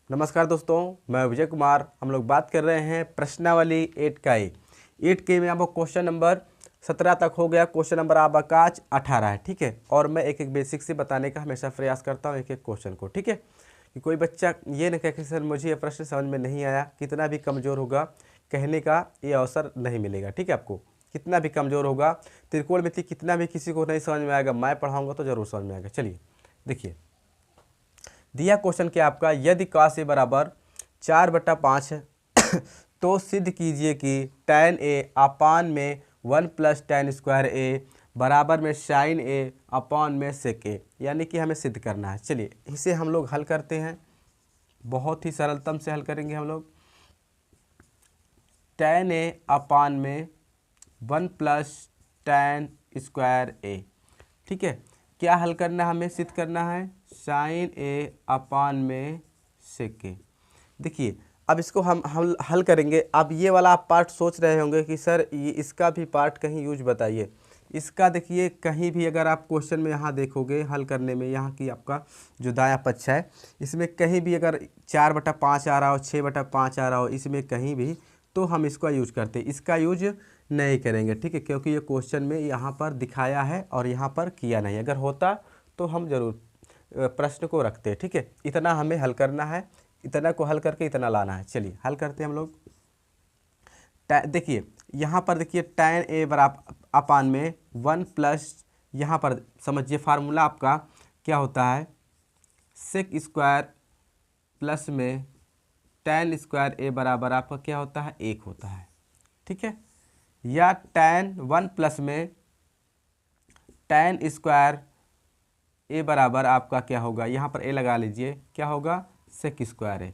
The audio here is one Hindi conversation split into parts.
नमस्कार दोस्तों, मैं विजय कुमार। हम लोग बात कर रहे हैं प्रश्नावली 8 का 8 के में आपको क्वेश्चन नंबर 17 तक हो गया। क्वेश्चन नंबर आपका आज 18 है, ठीक है। और मैं एक एक बेसिक से बताने का हमेशा प्रयास करता हूँ एक एक क्वेश्चन को, ठीक है। कि कोई बच्चा ये न कहे कि सर मुझे ये प्रश्न समझ में नहीं आया। कितना भी कमज़ोर होगा कहने का ये अवसर नहीं मिलेगा, ठीक है। आपको कितना भी कमज़ोर होगा, त्रिकोणमिति कितना भी किसी को नहीं समझ में आएगा, मैं पढ़ाऊँगा तो ज़रूर समझ में आएगा। चलिए देखिए, दिया क्वेश्चन क्या आपका, यदि cos a बराबर 4/5 है तो सिद्ध कीजिए कि tan a अपान में 1 + tan स्क्वायर a बराबर में sin a अपान में sec a, यानी कि हमें सिद्ध करना है। चलिए इसे हम लोग हल करते हैं, बहुत ही सरलतम से हल करेंगे हम लोग। tan a अपान में 1 + tan स्क्वायर a, ठीक है। क्या हल करना है, हमें सिद्ध करना है sin a अपान में sec a। देखिए अब इसको हम हल करेंगे। अब ये वाला आप पार्ट सोच रहे होंगे कि सर ये इसका भी पार्ट कहीं यूज बताइए। इसका देखिए कहीं भी अगर आप क्वेश्चन में यहाँ देखोगे हल करने में, यहाँ की आपका जो दायां पक्ष है इसमें कहीं भी अगर 4/5 आ रहा हो, 6/5 आ रहा हो, इसमें कहीं भी, तो हम इसका यूज करते हैं। इसका यूज नहीं करेंगे, ठीक है, क्योंकि ये क्वेश्चन में यहाँ पर दिखाया है और यहाँ पर किया नहीं। अगर होता तो हम जरूर प्रश्न को रखते हैं, ठीक है। इतना हमें हल करना है, इतना को हल करके इतना लाना है। चलिए हल करते हैं हम लोग। देखिए यहाँ पर देखिए tan a बराबर अपान में 1 प्लस, यहाँ पर समझिए फार्मूला आपका क्या होता है, सेक स्क्वायर प्लस में tan स्क्वायर a बराबर आपका क्या होता है, 1 होता है, ठीक है। या tan 1 प्लस में tan स्क्वायर a बराबर आपका क्या होगा, यहाँ पर a लगा लीजिए, क्या होगा, सेक स्क्वायर है,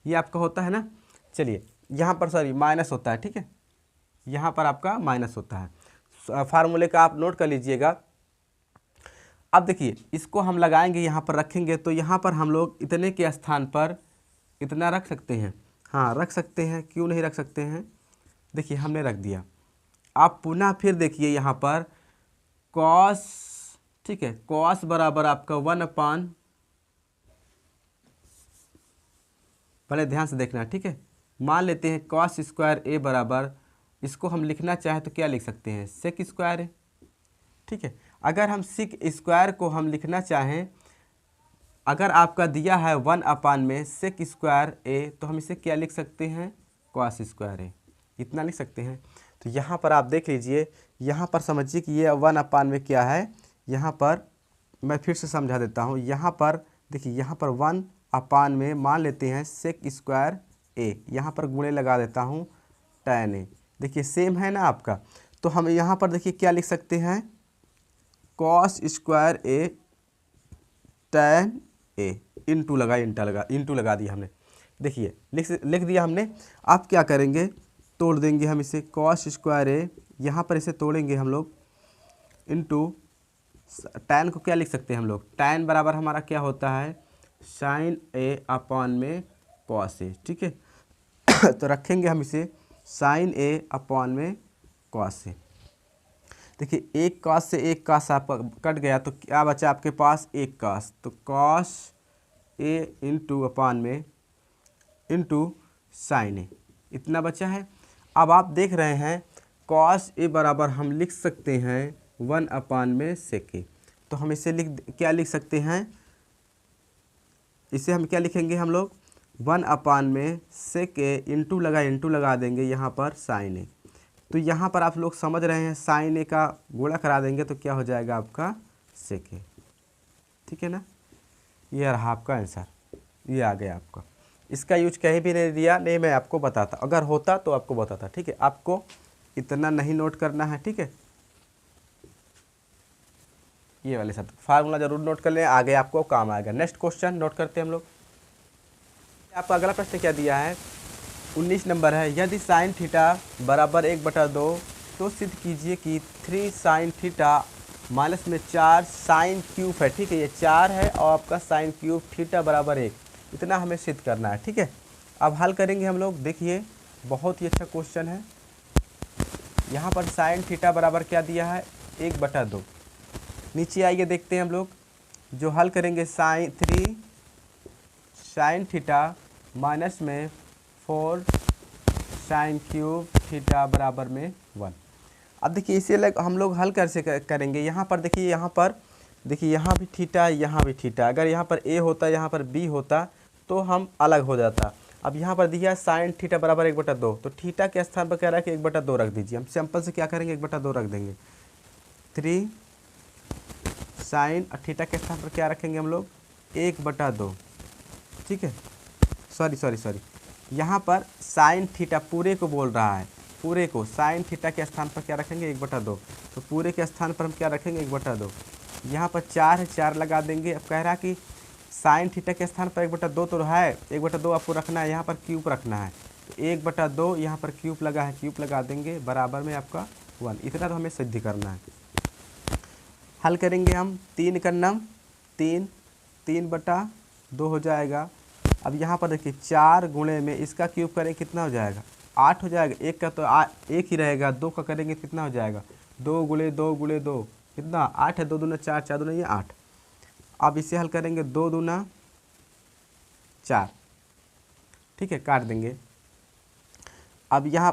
ये आपका होता है ना। चलिए यहाँ पर सॉरी माइनस होता है, ठीक है, यहाँ पर आपका माइनस होता है। फार्मूले का आप नोट कर लीजिएगा। अब देखिए इसको हम लगाएंगे, यहाँ पर रखेंगे, तो यहाँ पर हम लोग इतने के स्थान पर इतना रख सकते हैं। हाँ रख सकते हैं, क्यों नहीं रख सकते हैं। देखिए हमने रख दिया। आप पुनः फिर देखिए यहाँ पर कॉस, ठीक है, कॉस बराबर आपका 1/, पहले ध्यान से देखना, ठीक है। मान लेते हैं कॉस स्क्वायर a बराबर, इसको हम लिखना चाहें तो क्या लिख सकते हैं, सेक स्क्वायर है, ठीक है। अगर हम सेक स्क्वायर को हम लिखना चाहें, अगर आपका दिया है 1/, में सेक स्क्वायर a, तो हम इसे क्या लिख सकते हैं, कॉस स्क्वायर a, इतना लिख सकते हैं। तो यहाँ पर आप देख लीजिए, यहाँ पर समझिए कि ये 1/, में क्या है, यहाँ पर मैं फिर से समझा देता हूँ। यहाँ पर देखिए, यहाँ पर 1/, में मान लेते हैं सेक स्क्वायर a, यहाँ पर गुणे लगा देता हूँ tan a। देखिए सेम है ना आपका, तो हम यहाँ पर देखिए क्या लिख सकते हैं, cos square a tan a, into लगा दिया हमने। देखिए लिख दिया हमने। आप क्या करेंगे, तोड़ देंगे हम इसे, कॉस स्क्वायर a, यहाँ पर इसे तोड़ेंगे हम लोग, इंटू tan को क्या लिख सकते हैं हम लोग, tan बराबर हमारा क्या होता है, साइन a अपान में कॉस a, ठीक है। तो रखेंगे हम इसे साइन a अपान में कॉस a। देखिए एक कॉस से एक कॉस आपका कट गया, तो क्या बचा आपके पास, एक कॉस, तो कॉस a इंटू अपान में इंटू साइन a, इतना बचा है। अब आप देख रहे हैं कॉस a बराबर हम लिख सकते हैं 1/, में सेक a, तो हम इसे क्या लिख सकते हैं, इसे हम क्या लिखेंगे हम लोग, 1/, में सेक a इंटू लगा देंगे यहाँ पर साइन a। तो यहाँ पर आप लोग समझ रहे हैं, साइन a का गुणा करा देंगे तो क्या हो जाएगा आपका, सेक a, ठीक है ना। ये रहा आपका आंसर, ये आ गया आपका। इसका यूज कहीं भी नहीं दिया, नहीं मैं आपको बताता, अगर होता तो आपको बताता, ठीक है। आपको इतना नहीं नोट करना है, ठीक है। ये वाले शब्द फार्मूला जरूर नोट कर लें, आगे आपको काम आएगा। नेक्स्ट क्वेश्चन नोट करते हैं हम लोग। आपका अगला प्रश्न क्या दिया है, 19 नंबर है, यदि साइन थीटा बराबर 1/2 तो सिद्ध कीजिए कि 3 साइन थीटा माइनस में 4 साइन क्यूब है, ठीक है। ये 4 है और आपका साइन क्यूब थीटा बराबर 1, इतना हमें सिद्ध करना है, ठीक है। अब हल करेंगे हम लोग। देखिए बहुत ही अच्छा क्वेश्चन है। यहाँ पर साइन थीटा बराबर क्या दिया है, 1/2। नीचे आइए देखते हैं हम लोग, जो हल करेंगे साइन 3 साइन थीटा माइनस में 4 साइन क्यूब थीटा बराबर में 1। अब देखिए इसे हम लोग हल कैसे करेंगे। यहाँ पर देखिए, यहाँ भी थीटा, यहाँ भी थीटा। अगर यहाँ पर ए होता, यहाँ पर बी होता तो हम अलग हो जाता। अब यहाँ पर दिया साइन थीटा बराबर 1/2, तो थीटा के स्थान पर कह रहा है कि 1/2 रख दीजिए। हम सिंपल से क्या करेंगे, 1/2 रख देंगे। 3 साइन, थीटा के स्थान पर क्या रखेंगे हम लोग, 1/2। ठीक है, सॉरी, यहाँ पर साइन थीटा पूरे को बोल रहा है, पूरे को साइन थीटा के स्थान पर क्या रखेंगे, 1/2। तो पूरे के स्थान पर हम क्या रखेंगे, 1/2। यहाँ पर 4 है, 4 लगा देंगे। अब कह रहा है कि साइन थीटा के स्थान पर 1/2 तो है, 1/2 आपको रखना है, यहाँ पर क्यूब रखना है। तो 1/2 यहाँ पर क्यूब लगा है, क्यूब लगा देंगे, बराबर में आपका 1। इतना तो हमें सिद्ध करना है। हल करेंगे हम 3 का नम 3/2 हो जाएगा। अब यहाँ पर देखिए 4 गुणे में इसका क्यूब करें कितना हो जाएगा, 8 हो जाएगा। एक का तो 1 ही रहेगा, 2 का करेंगे कितना हो जाएगा, 2 गुणे 2 गुणे 2 कितना, 8 है। 2 दूना 4, 4 दूना ये 8। अब इसे हल करेंगे, 2 दूना 4। ठीक है, काट देंगे। अब यहाँ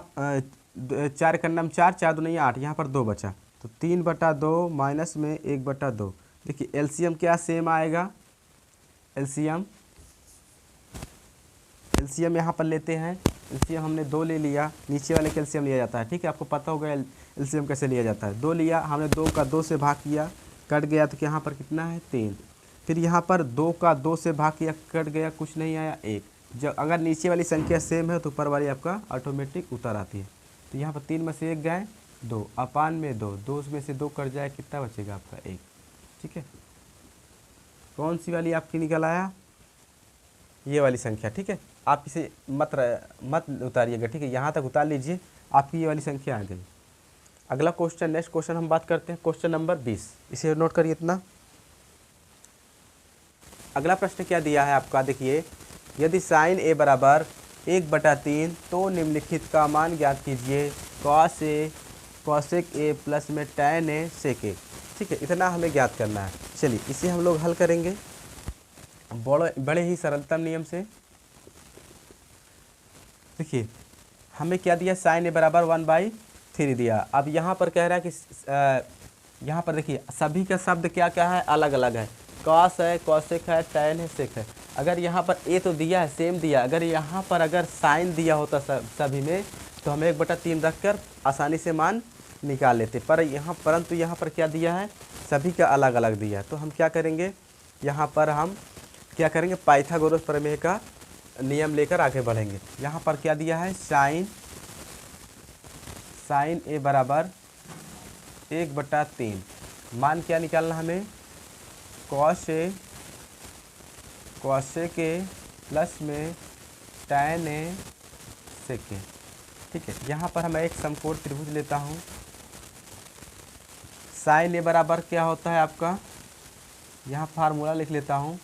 4 का नाम 4, 4 दूना ये 8, यहाँ पर 2 बचा। तो 3/2 माइनस में 1/2। देखिए एलसीएम क्या सेम आएगा, एलसीएम यहाँ पर लेते हैं। एलसीएम हमने 2 ले लिया, नीचे वाले का एलसीएम लिया जाता है। ठीक है, आपको पता होगा एलसीएम कैसे लिया जाता है। 2 लिया हमने, 2 का 2 से भाग किया, कट गया तो यहाँ पर कितना है, 3। फिर यहाँ पर 2 का 2 से भाग किया, कट गया, कुछ नहीं आया, 1। जब अगर नीचे वाली संख्या सेम है तो ऊपर वाली आपका ऑटोमेटिक उतर आती है। तो यहाँ पर 3 में से 1 गए, 2 अपान में 2, 2 में से 2 कट जाए, कितना बचेगा आपका, 1। ठीक है, कौन सी वाली आपकी निकल आया, ये वाली संख्या। ठीक है, आप इसे मत उतारिएगा। ठीक है, यहाँ तक उतार लीजिए, आपकी ये वाली संख्या आ गई। अगला क्वेश्चन, नेक्स्ट क्वेश्चन हम बात करते हैं, क्वेश्चन नंबर 20। इसे नोट करिए इतना। अगला प्रश्न क्या दिया है आपका, देखिए, यदि साइन ए बराबर 1/3 तो निम्नलिखित का मान ज्ञात कीजिए, कॉसेक ए प्लस में tan ए सेक ए। ठीक है, इतना हमें ज्ञात करना है। चलिए इसे हम लोग हल करेंगे बड़े ही सरलतम नियम से। देखिए हमें क्या दिया, साइन ए बराबर 1/3 दिया। अब यहाँ पर कह रहा है कि यहाँ पर देखिए सभी का शब्द क्या क्या है, अलग अलग है। कॉस है, कॉसेक है, टैन है, सेक है। अगर यहाँ पर ए तो दिया है, सेम दिया। अगर यहाँ पर अगर साइन दिया होता सभी में तो हमें 1/3 रखकर आसानी से मान निकाल लेते, परंतु यहाँ पर क्या दिया है, सभी का अलग अलग दिया। तो हम क्या करेंगे, यहाँ पर हम क्या करेंगे, पाइथागोरस प्रमेय का नियम लेकर आगे बढ़ेंगे। यहाँ पर क्या दिया है, साइन ए बराबर 1/3। मान क्या निकालना हमें, कॉसेक ए प्लस में टैन ए सेक ए। ठीक है, यहाँ पर मैं एक समकोण त्रिभुज लेता हूँ। साइन ए बराबर क्या होता है आपका, यहाँ फार्मूला लिख लेता हूँ।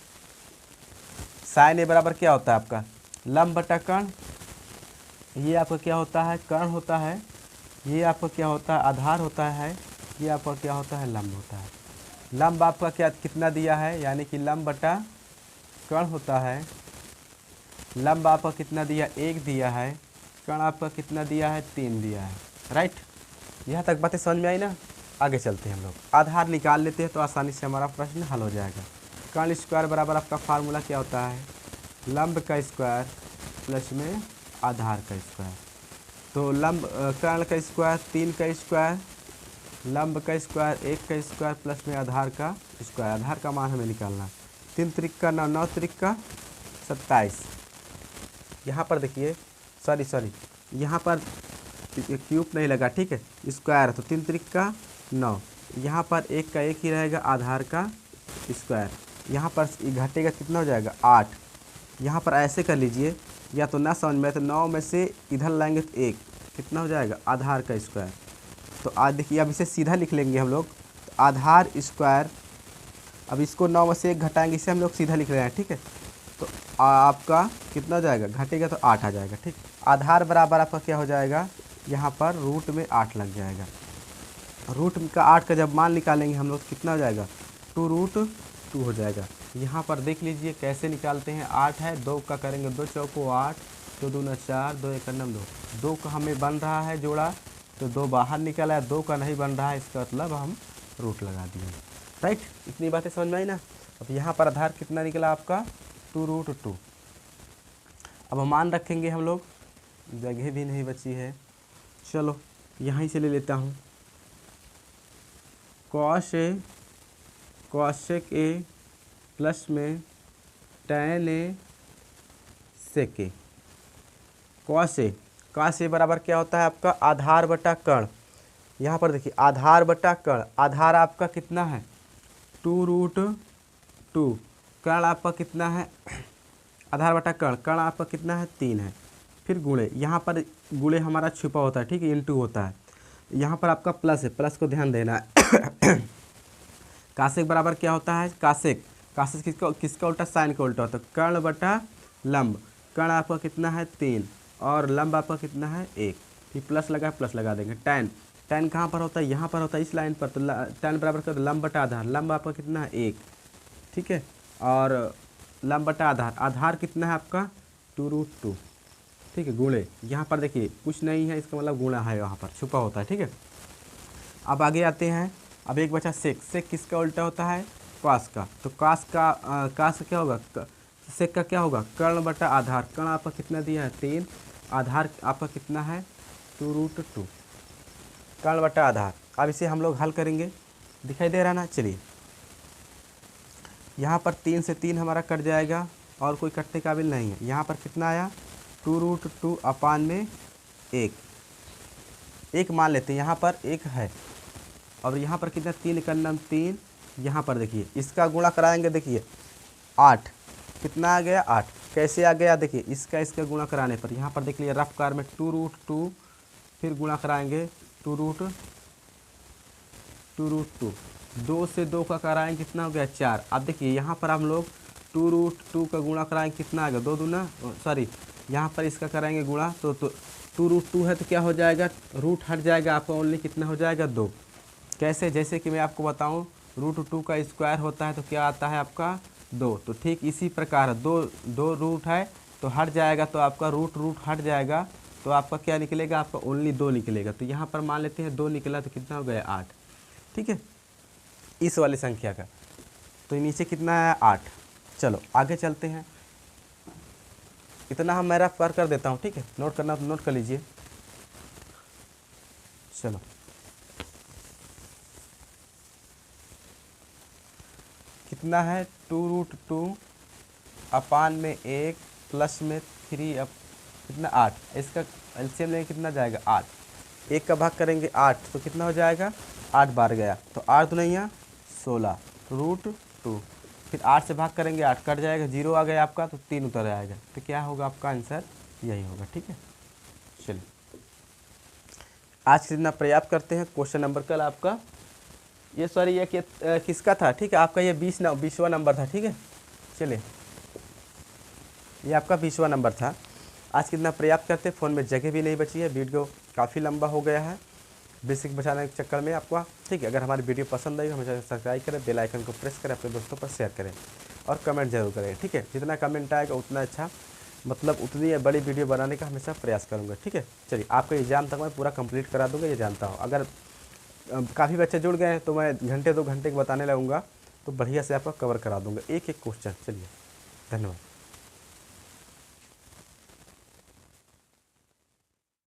साइन ए बराबर क्या होता है आपका, लंब बटा कर्ण। ये आपका क्या होता है, कर्ण होता है। ये आपका क्या होता है, आधार होता है। ये आपका क्या होता है, लंब होता है। लंब आपका क्या कितना दिया है, यानी कि लंब बटा कर्ण होता है। लंब आपका कितना दिया, 1 दिया है। कर्ण आपका कितना दिया है, 3 दिया है। राइट, यहाँ तक बातें समझ में आई ना। आगे चलते हैं हम लोग, आधार निकाल लेते हैं तो आसानी से हमारा प्रश्न हल हो जाएगा। कर्ण स्क्वायर बराबर आपका फार्मूला क्या होता है, लंब का स्क्वायर प्लस में आधार का स्क्वायर। तो लंब कर्ण का स्क्वायर 3 का स्क्वायर, लंब का स्क्वायर 1 का स्क्वायर प्लस में आधार का स्क्वायर। आधार का मान हमें निकालना, 3 त्रिक का 9, 9 त्रिक का 27। यहाँ पर देखिए सॉरी यहाँ पर क्यूब नहीं लगा। ठीक है, स्क्वायर तो 3 त्रिक का 9, यहाँ पर 1 का 1 ही रहेगा, आधार का स्क्वायर। यहाँ पर घटेगा कितना हो जाएगा, 8। यहाँ पर ऐसे कर लीजिए, या तो ना समझ में तो 9 में से इधर लाएंगे तो 1 कितना हो जाएगा, आधार का स्क्वायर। तो आज देखिए अब इसे सीधा लिख लेंगे हम लोग, तो आधार स्क्वायर। अब इसको 9 में से 1 घटाएंगे, इसे हम लोग सीधा लिख रहे हैं। ठीक है, तो आपका कितना हो जाएगा, घटेगा तो 8 आ जाएगा। ठीक, आधार बराबर आपका क्या हो जाएगा, यहाँ पर रूट में 8 लग जाएगा। रूट का 8 का जब मान निकालेंगे हम लोग कितना हो जाएगा, 2√2 हो जाएगा। यहाँ पर देख लीजिए कैसे निकालते हैं। 8 है, 2 का करेंगे 2 चौको 8, 2 दूना 4, 2 एक 9, 2 का हमें बन रहा है जोड़ा, तो 2 बाहर निकला है, 2 का नहीं बन रहा है, इसका मतलब हम रूट लगा दिए। राइट, इतनी बातें समझ में आई ना। अब यहाँ पर आधार कितना निकला आपका 2√2। अब मान रखेंगे हम लोग, जगह भी नहीं बची है, चलो यहीं से ले लेता हूँ। कॉशेक ए प्लस में tan A sec A. Cos A बराबर क्या होता है आपका आधार बटा कर्ण। यहाँ पर देखिए आधार बटा कर्ण, आधार आपका कितना है 2√2, कर्ण आपका कितना है आधार बटा कर्ण, कर्ण आपका कितना है 3 है। फिर गुणे, यहाँ पर गुणे हमारा छुपा होता है, ठीक है, इंटू होता है। यहाँ पर आपका प्लस है, प्लस को ध्यान देना है। कासेक बराबर क्या होता है कासेक किसका उल्टा साइन का उल्टा होता है, कर्ण बटा लंब। कर्ण आपका कितना है 3 और लंब आपका कितना है 1। फिर प्लस लगा देंगे। tan कहाँ पर होता है, यहाँ पर होता है इस लाइन पर, तो tan बराबर कर लंब बटा आधार, लंब आपका कितना है 1, ठीक है, और लंब बटा आधार कितना है आपका 2√2, ठीक है, गुणे। यहाँ पर देखिए कुछ नहीं है, इसका मतलब गुणा है, यहाँ पर छुपा होता है, ठीक है। अब आगे आते हैं। अब एक बचा सेक किसका उल्टा होता है कॉस का, तो कॉस का क्या होगा, सेक का क्या होगा कर्ण बटा आधार। कर्ण आपका कितना दिया है 3, आधार आपका कितना है 2√2, कर्ण बटा आधार। अब इसे हम लोग हल करेंगे, दिखाई दे रहा ना। चलिए यहाँ पर 3 से 3 हमारा कट जाएगा और कोई कटने काबिल नहीं है। यहाँ पर कितना आया 2√2 अपान में 1 मान लेते हैं, यहाँ पर 1 है और यहाँ पर कितना 3 1 3। यहाँ पर देखिए इसका गुणा कराएंगे, देखिए 8 कितना आ गया 8, कैसे आ गया देखिए इसका गुणा कराने पर। यहाँ पर देख लीजिए रफ कार में 2√2, फिर गुणा कराएंगे 2√2, 2 से 2 का कराएंगे कितना हो गया 4। अब देखिए यहाँ पर हम लोग 2√2 का गुणा कराएंगे कितना आ गया 2 दूना सॉरी, यहाँ पर इसका कराएंगे गुणा तो 2√2 है तो क्या हो जाएगा रूट हट जाएगा आपका, ओनली कितना हो जाएगा 2। कैसे, जैसे कि मैं आपको बताऊँ √2 का स्क्वायर होता है तो क्या आता है आपका 2, तो ठीक इसी प्रकार 2 रूट है तो हट जाएगा, तो आपका रूट हट जाएगा तो आपका क्या निकलेगा आपका ओनली 2 निकलेगा। तो यहाँ पर मान लेते हैं 2 निकला तो कितना हो गया 8, ठीक है, इस वाली संख्या का। तो नीचे कितना है 8। चलो आगे चलते हैं, इतना हम मैं रफ कर देता हूँ, ठीक है, नोट करना तो नोट कर लीजिए। चलो कितना है 2√2 अपान में 1 प्लस में 3 अब कितना 8, इसका एलसीएम लेंगे कितना जाएगा 8। 1 का भाग करेंगे 8 तो कितना हो जाएगा 8 बार गया तो 8 दुनिया 16 √2। फिर 8 से भाग करेंगे 8 कट जाएगा, 0 आ गया आपका तो 3 उतर आएगा, तो क्या होगा आपका आंसर यही होगा, ठीक है। चलिए आज कितना पर्याप्त करते हैं। क्वेश्चन नंबर कल आपका ये सॉरी ये किसका था, ठीक है, आपका ये 20वां नंबर था, ठीक है। चलिए ये आपका 20वां नंबर था। आज कितना पर्याप्त करते, फ़ोन में जगह भी नहीं बची है, वीडियो काफ़ी लंबा हो गया है बेसिक बचाने के चक्कर में आपका, ठीक है। अगर हमारी वीडियो पसंद आई तो हमें सब्सक्राइब करें, बेल आइकन को प्रेस करें, अपने दोस्तों पर शेयर करें और कमेंट जरूर करें, ठीक है। जितना कमेंट आएगा उतना अच्छा, मतलब उतनी बड़ी वीडियो बनाने का हमेशा प्रयास करूँगा, ठीक है। चलिए आपका एग्जाम तक मैं पूरा कंप्लीट करा दूँगा, ये जानता हूँ। अगर काफ़ी बच्चे जुड़ गए हैं तो मैं घंटे 2 घंटे के बताने लगूँगा तो बढ़िया से आपका कवर करा दूँगा एक क्वेश्चन। चलिए धन्यवाद।